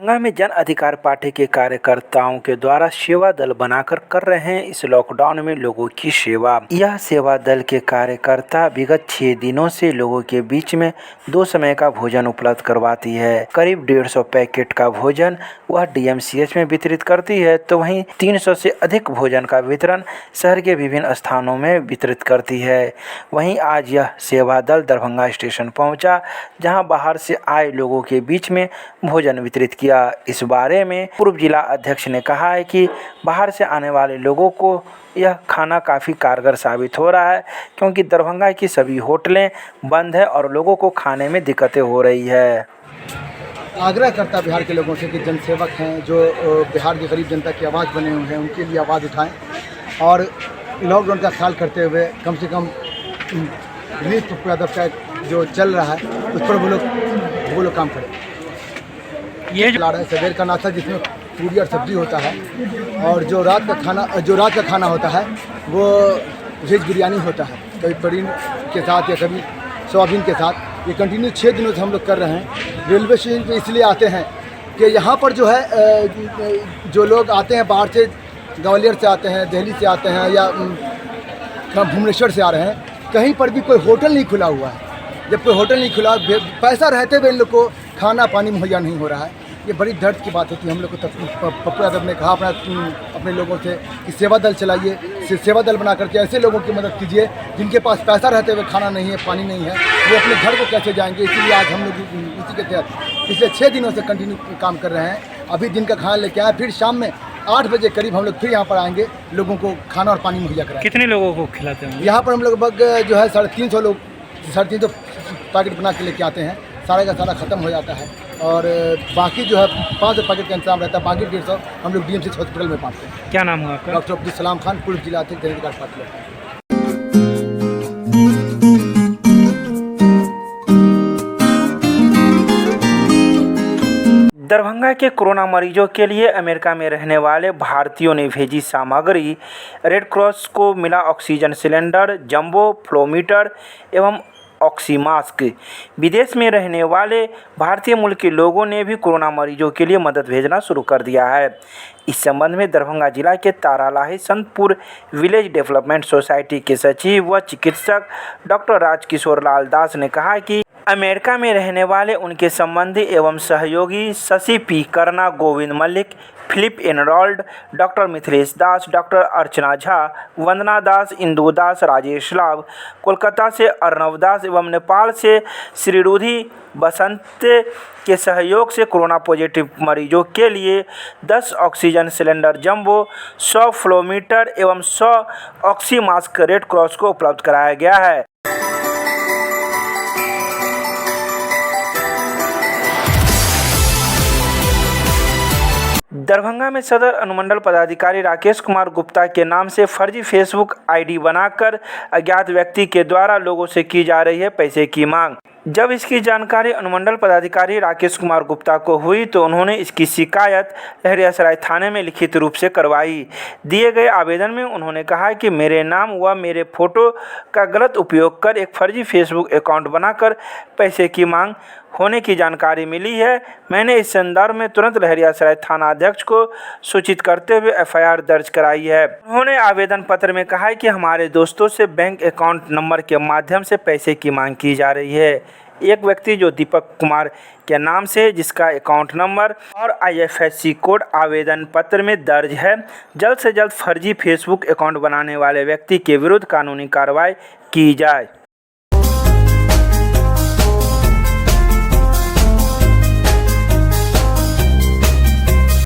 दरभंगा में जन अधिकार पार्टी के कार्यकर्ताओं के द्वारा सेवा दल बनाकर कर रहे हैं इस लॉकडाउन में लोगों की सेवा। यह सेवा दल के कार्यकर्ता विगत 6 दिनों से लोगों के बीच में 2 समय का भोजन उपलब्ध करवाती है। करीब 150 पैकेट का भोजन वह डीएमसीएच में वितरित करती है, तो वहीं 300 से अधिक भोजन का वितरण शहर के विभिन्न स्थानों में वितरित करती है। वहीं आज यह सेवा दल दरभंगा स्टेशन पहुंचा, जहां बाहर से आए लोगों के बीच में भोजन वितरित किया। इस बारे में पूर्व जिला अध्यक्ष ने कहा है कि बाहर से आने वाले लोगों को यह खाना काफ़ी कारगर साबित हो रहा है, क्योंकि दरभंगा की सभी होटलें बंद है और लोगों को खाने में दिक्कतें हो रही है। आग्रह करता बिहार के लोगों से कि जनसेवक हैं जो बिहार की गरीब जनता की आवाज़ बने हुए हैं, उनके लिए आवाज़ उठाएं और लॉकडाउन का ख्याल करते हुए कम से कम रिलीफ प्रोडक्ट का जो चल रहा है उस पर वो लोग काम करें। ये ला रहे हैं सवेर का नाश्ता जिसमें पूरी और सब्जी होता है, और जो रात का खाना होता है वो वेज बिरयानी होता है, कभी पनीर के साथ या कभी सोयाबीन के साथ। ये कंटिन्यू 6 दिनों से हम लोग कर रहे हैं। रेलवे स्टेशन पे इसलिए आते हैं कि यहाँ पर जो है जो लोग आते हैं बाहर से, ग्वालियर से आते हैं, दिल्ली से आते हैं या भुवनेश्वर से आ रहे हैं, कहीं पर भी कोई होटल नहीं खुला हुआ है। जब कोई होटल नहीं खुला, पैसा रहते हुए इन लोग को खाना पानी मुहैया नहीं हो रहा है। ये बड़ी दर्द की बात होती है। हम लोग को पप्पू यादव ने कहा अपने लोगों से कि सेवा दल चलाइए, सेवा दल बना करके ऐसे लोगों की मदद कीजिए जिनके पास पैसा रहते हुए खाना नहीं है, पानी नहीं है, वो अपने घर को कैसे जाएंगे। इसीलिए आज हम लोग इसी के तहत पिछले 6 दिनों से कंटिन्यू काम कर रहे हैं। अभी दिन का खाना लेके आए, फिर शाम में 8 बजे करीब हम लोग फिर यहाँ पर आएंगे, लोगों को खाना और पानी मुहैया कराएंगे। कितने लोगों को खिलाते हैं यहाँ पर? हम लोग लगभग जो है 350 पैकेट बना के लेके आते हैं। सारा का सारा ख़त्म हो जाता है और बाकी जो है 500 पैकेट का इंतजाम रहता है। बाकी 150 हम लोग डीएमसीएच हॉस्पिटल में बांटते हैं। क्या नाम है आपका? डॉक्टर अब्दुल सलाम खान, पूर्व जिला अध्यक्ष जन अधिकार पार्टी। दरभंगा के कोरोना मरीजों के लिए अमेरिका में रहने वाले भारतीयों ने भेजी सामग्री। रेड क्रॉस को मिला ऑक्सीजन सिलेंडर, जंबो फ्लोमीटर एवं ऑक्सी मास्क। विदेश में रहने वाले भारतीय मूल के लोगों ने भी कोरोना मरीजों के लिए मदद भेजना शुरू कर दिया है। इस संबंध में दरभंगा जिला के Taralahi Santpur village development society के सचिव व चिकित्सक डॉक्टर राजकिशोर लाल दास ने कहा कि अमेरिका में रहने वाले उनके संबंधी एवं सहयोगी शशि पी करना, Govind Mallik, Philip Arnold, doctor Mithilesh Das, doctor Archana Jha, Vandana Das, Indu Das, Rajesh Labh, Kolkata से अर्नव दास एवं नेपाल से श्रीरुधि बसंत के सहयोग से कोरोना पॉजिटिव मरीजों के लिए 10 ऑक्सीजन सिलेंडर जंबो, 100 फ्लोमीटर एवं 100 ऑक्सी मास्क रेड क्रॉस को उपलब्ध कराया गया है। दरभंगा में सदर अनुमंडल पदाधिकारी राकेश कुमार गुप्ता के नाम से फर्जी फेसबुक आईडी बनाकर अज्ञात व्यक्ति के द्वारा लोगों से की जा रही है पैसे की मांग। जब इसकी जानकारी अनुमंडल पदाधिकारी राकेश कुमार गुप्ता को हुई तो उन्होंने इसकी शिकायत लहरियासराय थाने में लिखित रूप से करवाई। दिए गए आवेदन में उन्होंने कहा कि मेरे नाम व मेरे फोटो का गलत उपयोग कर एक फर्जी फेसबुक अकाउंट बनाकर पैसे की मांग होने की जानकारी मिली है। मैंने इस संदर्भ में तुरंत लहरियासराय थाना अध्यक्ष को सूचित करते हुए एफआईआर दर्ज कराई है। उन्होंने आवेदन पत्र में कहा है कि हमारे दोस्तों से बैंक अकाउंट नंबर के माध्यम से पैसे की मांग की जा रही है। एक व्यक्ति जो दीपक कुमार के नाम से, जिसका अकाउंट नंबर और IFSC कोड आवेदन पत्र में दर्ज है, जल्द से जल्द फर्जी फेसबुक अकाउंट बनाने वाले व्यक्ति के विरुद्ध कानूनी कार्रवाई की जाए।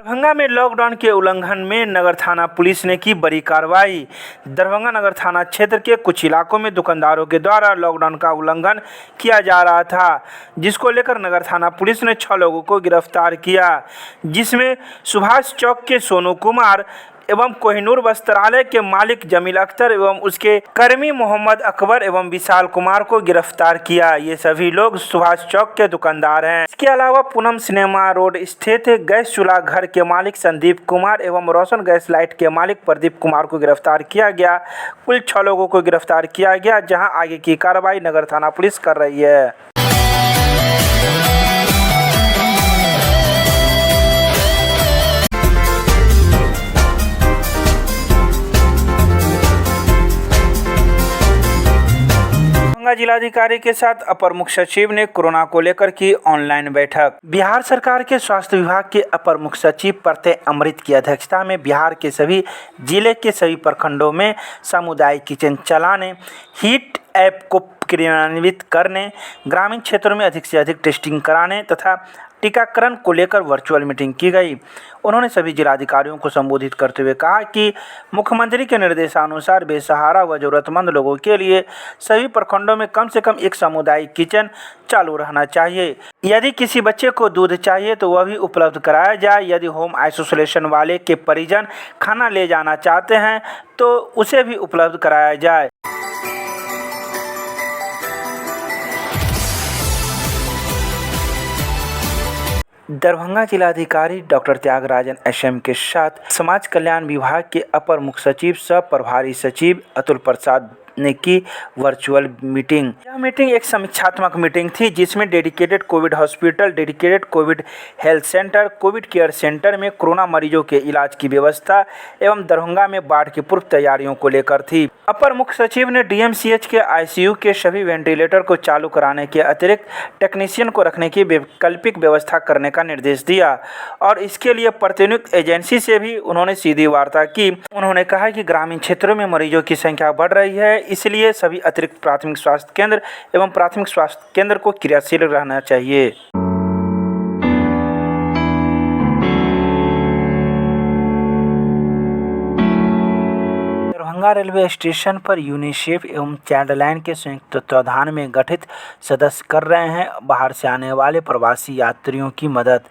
दरभंगा में लॉकडाउन के उल्लंघन में नगर थाना पुलिस ने की बड़ी कार्रवाई। दरभंगा नगर थाना क्षेत्र के कुछ इलाकों में दुकानदारों के द्वारा लॉकडाउन का उल्लंघन किया जा रहा था, जिसको लेकर नगर थाना पुलिस ने 6 लोगों को गिरफ्तार किया, जिसमें सुभाष चौक के सोनू कुमार एवं कोहिनूर वस्त्रालय के मालिक जमील अख्तर एवं उसके कर्मी मोहम्मद अकबर एवं विशाल कुमार को गिरफ्तार किया। ये सभी लोग सुभाष चौक के दुकानदार हैं। इसके अलावा पूनम सिनेमा रोड स्थित गैस चूल्हा घर के मालिक संदीप कुमार एवं रोशन गैस लाइट के मालिक प्रदीप कुमार को गिरफ्तार किया गया। कुल 6 लोगों को गिरफ्तार किया गया, जहां आगे की कार्रवाई नगर थाना पुलिस कर रही है। दरभंगा जिलाधिकारी के साथ अपर मुख्य सचिव ने कोरोना को लेकर की ऑनलाइन बैठक। बिहार सरकार के स्वास्थ्य विभाग के अपर मुख्य सचिव प्रत्यय अमृत की अध्यक्षता में बिहार के सभी जिले के सभी प्रखंडों में सामुदायिक किचन चलाने, हीट ऐप को क्रियान्वित करने, ग्रामीण क्षेत्रों में अधिक से अधिक टेस्टिंग कराने तथा टीकाकरण को लेकर वर्चुअल मीटिंग की गई। उन्होंने सभी जिलाधिकारियों को संबोधित करते हुए कहा कि मुख्यमंत्री के निर्देशानुसार बेसहारा व जरूरतमंद लोगों के लिए सभी प्रखंडों में कम से कम एक सामुदायिक किचन चालू रहना चाहिए। यदि किसी बच्चे को दूध चाहिए तो वह भी उपलब्ध कराया जाए। यदि होम आइसोलेशन वाले के परिजन खाना ले जाना चाहते हैं तो उसे भी उपलब्ध कराया जाए। दरभंगा जिलाधिकारी डॉक्टर त्यागराजन एसएम के साथ समाज कल्याण विभाग के अपर मुख्य सचिव सह प्रभारी सचिव अतुल प्रसाद ने की वर्चुअल मीटिंग। यह मीटिंग एक समीक्षात्मक मीटिंग थी जिसमें dedicated Covid hospital, dedicated Covid health centre, Covid care centre में कोरोना मरीजों के इलाज की व्यवस्था एवं दरभंगा में बाढ़ की पूर्व तैयारियों को लेकर थी। अपर मुख्य सचिव ने डीएमसीएच के आईसीयू के सभी वेंटिलेटर को चालू कराने के अतिरिक्त टेक्नीशियन को रखने की वैकल्पिक व्यवस्था करने का निर्देश दिया और इसके लिए प्रतिनियुक्त एजेंसी से भी उन्होंने सीधी वार्ता की। उन्होंने कहा कि ग्रामीण क्षेत्रों में मरीजों की संख्या बढ़ रही है, इसलिए सभी अतिरिक्त प्राथमिक स्वास्थ्य केंद्र एवं प्राथमिक स्वास्थ्य केंद्र को क्रियाशील रहना चाहिए। दरभंगा रेलवे स्टेशन पर यूनिसेफ एवं चाइल्डलाइन के संयुक्त तत्वाधान में गठित सदस्य कर रहे हैं बाहर से आने वाले प्रवासी यात्रियों की मदद।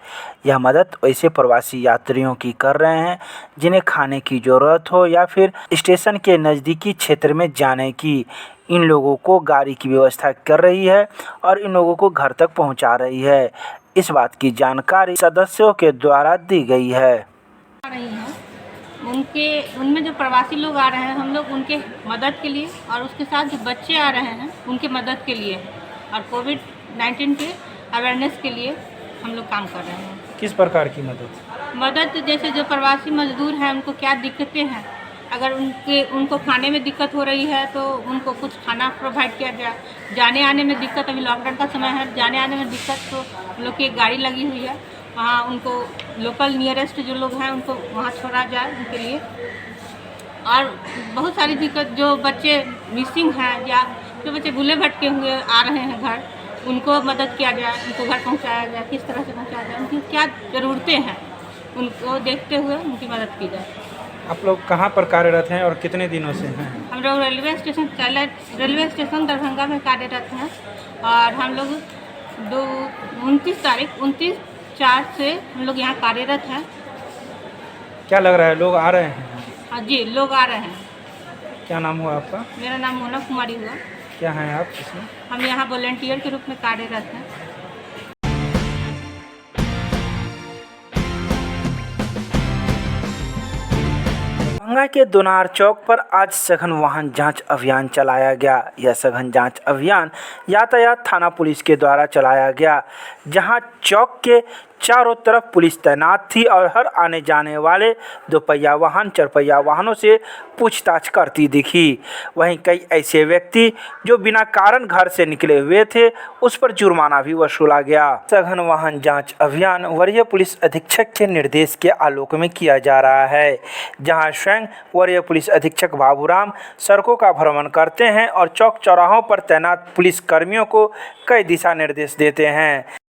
यह मदद ऐसे प्रवासी यात्रियों की कर रहे हैं जिन्हें खाने की ज़रूरत हो या फिर स्टेशन के नज़दीकी क्षेत्र में जाने की। इन लोगों को गाड़ी की व्यवस्था कर रही है और इन लोगों को घर तक पहुंचा रही है। इस बात की जानकारी सदस्यों के द्वारा दी गई है। उनमें जो प्रवासी लोग आ रहे हैं, हम लोग उनके मदद के लिए और उसके साथ जो बच्चे आ रहे हैं उनके मदद के लिए और कोविड-19 के अवेयरनेस के लिए हम लोग काम कर रहे हैं। किस प्रकार की मदद? जैसे जो प्रवासी मजदूर हैं उनको क्या दिक्कतें हैं, अगर उनको खाने में दिक्कत हो रही है तो उनको कुछ खाना प्रोवाइड किया जाए। जाने आने में दिक्कत, अभी लॉकडाउन का समय है, जाने आने में दिक्कत, तो हम लोग की एक गाड़ी लगी हुई है, वहाँ उनको लोकल नियरेस्ट जो लोग हैं उनको वहाँ छोड़ा जाए उनके लिए। और बहुत सारी दिक्कत, जो बच्चे मिसिंग हैं या जो बच्चे भूले भटके हुए आ रहे हैं घर, उनको मदद किया जाए, उनको घर पहुँचाया जाए, किस तरह से पहुँचाया जाए, उनकी क्या ज़रूरतें हैं उनको देखते हुए उनकी मदद की जाए। आप लोग कहाँ पर कार्यरत हैं और कितने दिनों से हैं? हम लोग रेलवे स्टेशन दरभंगा में कार्यरत हैं और हम लोग 29/4 से हम लोग यहाँ कार्यरत हैं। क्या लग रहा है, लोग आ रहे हैं? हाँ जी, लोग आ रहे हैं। क्या नाम हुआ आपका? मेरा नाम मोना कुमारी हुआ। क्या हैं आप इसमें? हम यहाँ वॉलंटियर के रूप में कार्यरत हैं। दरभंगा के दोनार चौक पर आज सघन वाहन जांच अभियान चलाया गया। यह सघन जांच अभियान यातायात थाना पुलिस के द्वारा चलाया गया, जहां चौक के चारों तरफ पुलिस तैनात थी और हर आने जाने वाले दोपहिया वाहन, चरपहिया वाहनों से पूछताछ करती दिखी। वहीं कई ऐसे व्यक्ति जो बिना कारण घर से निकले हुए थे, उस पर जुर्माना भी वसूला गया। सघन वाहन जांच अभियान वरीय पुलिस अधीक्षक के निर्देश के आलोक में किया जा रहा है, जहां स्वयं वरीय पुलिस अधीक्षक बाबूराम सड़कों का भ्रमण करते हैं और चौक चौराहों पर तैनात पुलिस कर्मियों को कई दिशा निर्देश देते हैं।